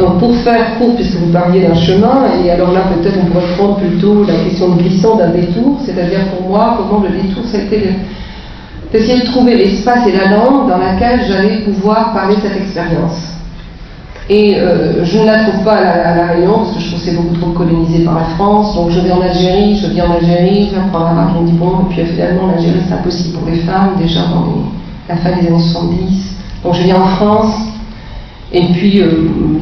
Donc pour faire court, puisque vous parliez d'un chemin, et alors là peut-être on pourrait prendre plutôt la question de glissant d'un détour, c'est-à-dire pour moi, comment le détour, ça a été d'essayer de trouver l'espace et la langue dans laquelle j'allais pouvoir parler de cette expérience. Et je ne la trouve pas à la Réunion, parce que je trouve que c'est beaucoup trop colonisé par la France, donc je vais en Algérie, j'apprends l'arabe, je me dis bon, et puis finalement l'Algérie c'est impossible pour les femmes, déjà dans la fin des années 70, donc je viens en France. Et puis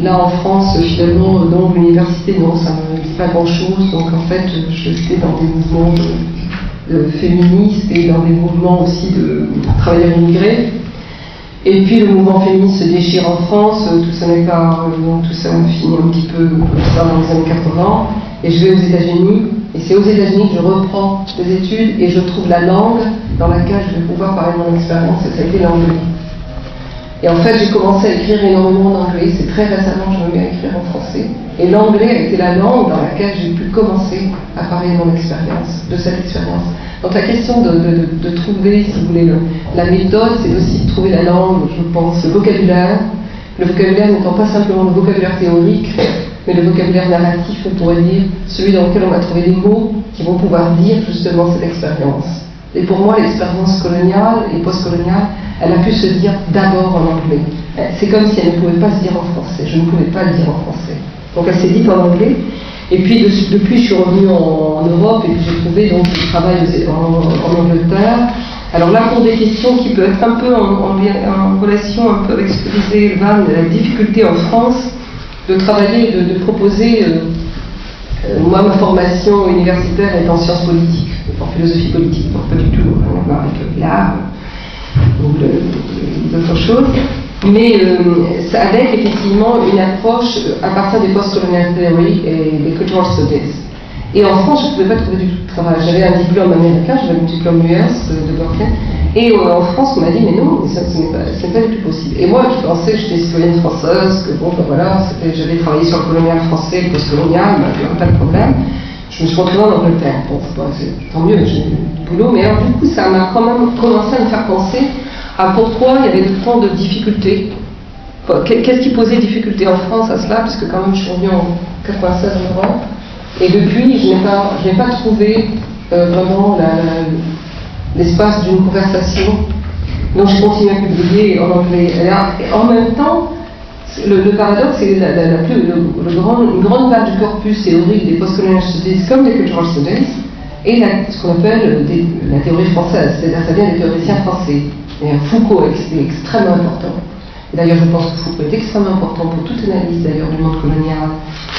là en France, finalement, donc l'université, non, ça ne me dit pas grand-chose. Donc en fait, je restais dans des mouvements féministes et dans des mouvements aussi de travailleurs immigrés. Et puis le mouvement féministe se déchire en France, tout ça n'est pas, tout ça finit un petit peu comme ça dans les années 80. Et je vais aux États-Unis, et c'est aux États-Unis que je reprends des études et je trouve la langue dans laquelle je vais pouvoir parler de mon expérience, et ça a été l'anglais. Et en fait, j'ai commencé à écrire énormément en anglais. C'est très récemment que je me mets à écrire en français. Et l'anglais a été la langue dans laquelle j'ai pu commencer à parler de mon expérience, de cette expérience. Donc la question de trouver, si vous voulez, la méthode, c'est aussi de trouver la langue, je pense, le vocabulaire. Le vocabulaire n'étant pas simplement le vocabulaire théorique, mais le vocabulaire narratif, on pourrait dire, celui dans lequel on va trouver des mots qui vont pouvoir dire justement cette expérience. Et pour moi, l'expérience coloniale et postcoloniale, elle a pu se dire d'abord en anglais. C'est comme si elle ne pouvait pas se dire en français. Je ne pouvais pas le dire en français. Donc elle s'est dite en anglais. Et puis depuis, je suis revenue en Europe et puis j'ai trouvé donc du travail en Angleterre. Alors là, pour des questions qui peuvent être un peu en relation un peu avec ce que disait Van, la difficulté en France de travailler, de proposer. Moi, ma formation universitaire est en sciences politiques, en philosophie politique, donc pas du tout rien à voir avec l'art ou d'autres choses, mais ça avec effectivement une approche à partir des post-colonial theory et des cultural studies. Et en France, je ne pouvais pas trouver du tout de travail. J'avais un diplôme américain, j'avais un diplôme US de Berkeley, et en France, on m'a dit, mais non, ce n'est pas du tout possible. Et moi, qui pensais que j'étais citoyenne française, que bon, ben voilà, j'avais travaillé sur le colonial français, le post-colonial, il n'y avait pas de problème. Je me suis retrouvée en Angleterre. Bon, tant mieux, j'ai du boulot, mais alors, du coup, ça m'a quand même commencé à me faire penser à pourquoi il y avait tant de difficultés. Qu'est-ce qui posait difficulté en France à cela, puisque quand même je suis revenue en 96 en Europe. Et depuis, je n'ai pas trouvé vraiment l'espace d'une conversation. Donc je continue à publier en anglais. Et en même temps, le paradoxe, c'est que une grande part du corpus théorique des post-colonial studies comme des cultural studies est ce qu'on appelle la théorie française, c'est-à-dire ça vient des théoriciens français. Et Foucault est extrêmement important. Et d'ailleurs, je pense que Foucault est extrêmement important pour toute analyse d'ailleurs du monde colonial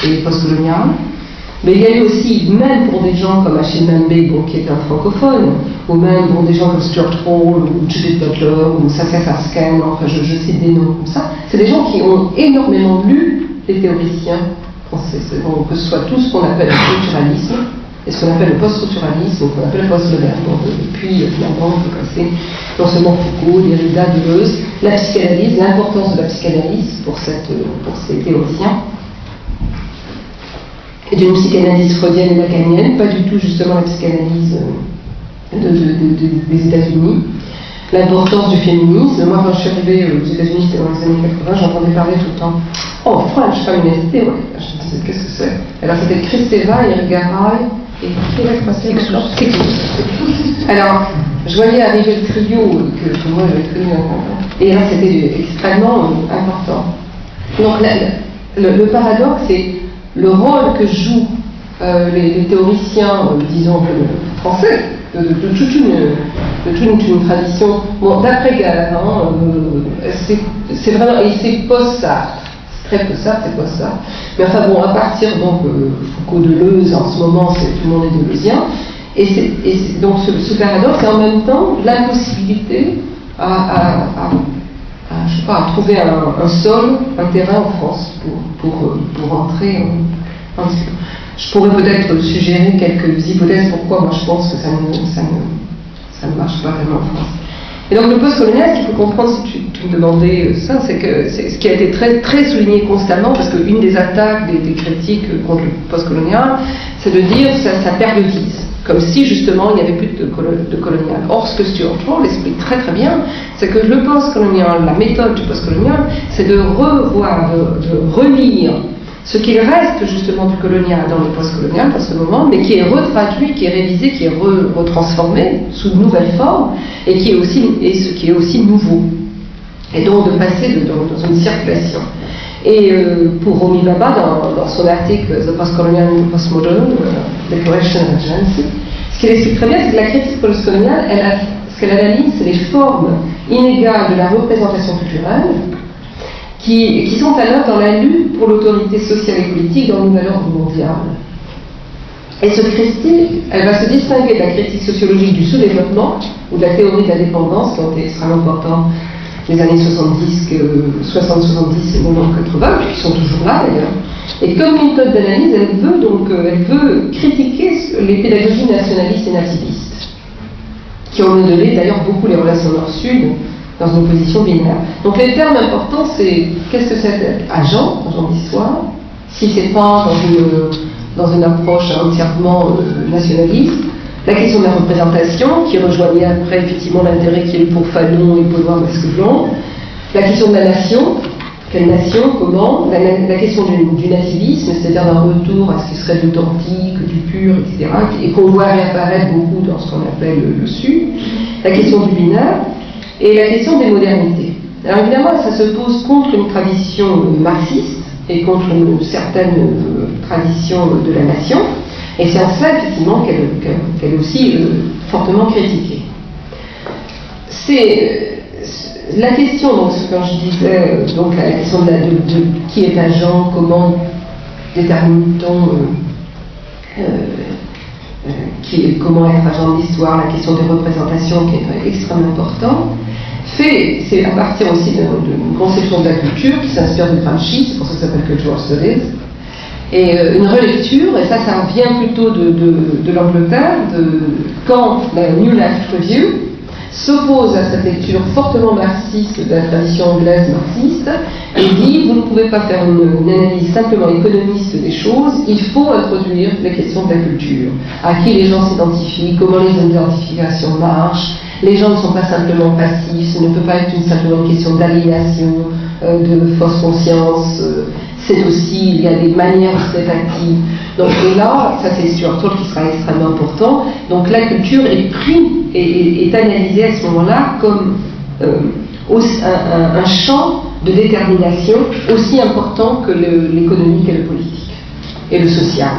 et post-colonial. Mais il y a eu aussi, même pour des gens comme Achille Mbembe, qui est un francophone, ou même pour des gens comme Stuart Hall, ou Judith Butler, ou Saskia Sarsken, enfin je cite des noms comme ça, c'est des gens qui ont énormément lu les théoriciens français. Donc que ce soit tout ce qu'on appelle le structuralisme, et ce qu'on appelle le post-structuralisme, ou qu'on appelle le post-moderne. Et puis finalement, on peut passer non seulement Foucault, Derrida, Deleuze, la psychanalyse, l'importance de la psychanalyse pour ces théoriciens. Et d'une psychanalyse freudienne et lacanienne, pas du tout justement la psychanalyse des États-Unis. L'importance du féminisme. Moi, quand je suis arrivée aux États-Unis, c'était dans les années 80, j'entendais parler tout le temps. Oh, French Feminist, ouais. Je me disais, qu'est-ce que c'est? Alors, c'était Kristeva, Irigaray et qui est la troisième? Alors, je voyais arriver le trio que moi j'avais connu et là, c'était extrêmement important. Donc, le paradoxe, c'est le rôle que jouent les théoriciens, disons, français, de toute une tradition, bon, d'après-guerre, c'est vraiment, et c'est post-Sartre, c'est très post-Sartre, c'est post-Sartre, mais enfin bon, à partir donc Foucault-Deleuze, en ce moment, tout le monde est deleuzien, et donc ce paradoxe, c'est en même temps l'impossibilité je sais pas, à trouver un sol, un terrain en France pour entrer en discussion. Je pourrais peut-être suggérer quelques hypothèses pourquoi moi je pense que ça ne marche pas vraiment en France. Et donc le post-colonial, ce qu'il faut comprendre, si tu me demandais ça, c'est que c'est ce qui a été très, très souligné constamment, parce qu'une des attaques des critiques contre le post-colonial, c'est de dire ça périodise. comme si justement il n'y avait plus de colonial. Or, ce que Stuart Hall explique très très bien, c'est que le post-colonial, la méthode du post-colonial, c'est de revoir, de relire ce qu'il reste justement du colonial dans le post-colonial à ce moment, mais qui est retraduit, qui est révisé, qui est retransformé sous de nouvelles formes, et ce qui est aussi nouveau. Et donc de passer dans une circulation. Et pour Homi Bhabha, dans son article The Postcolonial and the Postmodern, Declaration of Agency, ce qu'il explique très bien, c'est que la critique postcoloniale, ce qu'elle analyse, c'est les formes inégales de la représentation culturelle qui sont à l'œuvre dans la lutte pour l'autorité sociale et politique dans le nouvel ordre mondial. Et cette critique, elle va se distinguer de la critique sociologique du sous-développement ou de la théorie de la dépendance, qui ont été extrêmement importantes les années 70, 70 et 80, qui sont toujours là d'ailleurs. Et comme méthode d'analyse, elle veut critiquer les pédagogies nationalistes et nativistes, qui ont modelé d'ailleurs beaucoup les relations nord-sud dans une position binaire. Donc les termes importants, c'est qu'est-ce que c'est agent d'histoire, si c'est pas dans une approche entièrement nationaliste. La question de la représentation, qui rejoignait après effectivement l'intérêt qu'il y a eu pour Fanon et Baudouin Masque-Blanc. La question de la nation, quelle nation, comment. La question du nativisme, c'est-à-dire d'un retour à ce qui serait de l'authentique, du pur, etc., et qu'on voit réapparaître beaucoup dans ce qu'on appelle le Sud. La question du binaire, et la question des modernités. Alors évidemment, ça se pose contre une tradition marxiste et contre une certaine tradition de la nation. Et c'est en cela, effectivement, qu'elle est aussi fortement critiquée. C'est la question, donc, quand je disais, donc, la question de qui est agent, comment détermine-t-on comment être agent de l'histoire, la question des représentations qui est extrêmement importante, c'est à partir aussi d'une conception de la culture qui s'inspire de Gramsci, c'est pour ça que ça s'appelle Cultural Studies. Et une relecture, et ça vient plutôt de l'Angleterre, quand la New Left Review s'oppose à cette lecture fortement marxiste de la tradition anglaise marxiste et dit vous ne pouvez pas faire une analyse simplement économiste des choses, il faut introduire les questions de la culture, à qui les gens s'identifient, comment les identifications marchent. Les gens ne sont pas simplement passifs, ce ne peut pas être simplement une question d'aliénation, de fausse conscience. C'est aussi, il y a des manières très actives. Donc et là, ça c'est Stuart Hall qui sera extrêmement important. Donc la culture est prise et est analysée à ce moment-là comme un champ de détermination aussi important que l'économique et le politique et le social.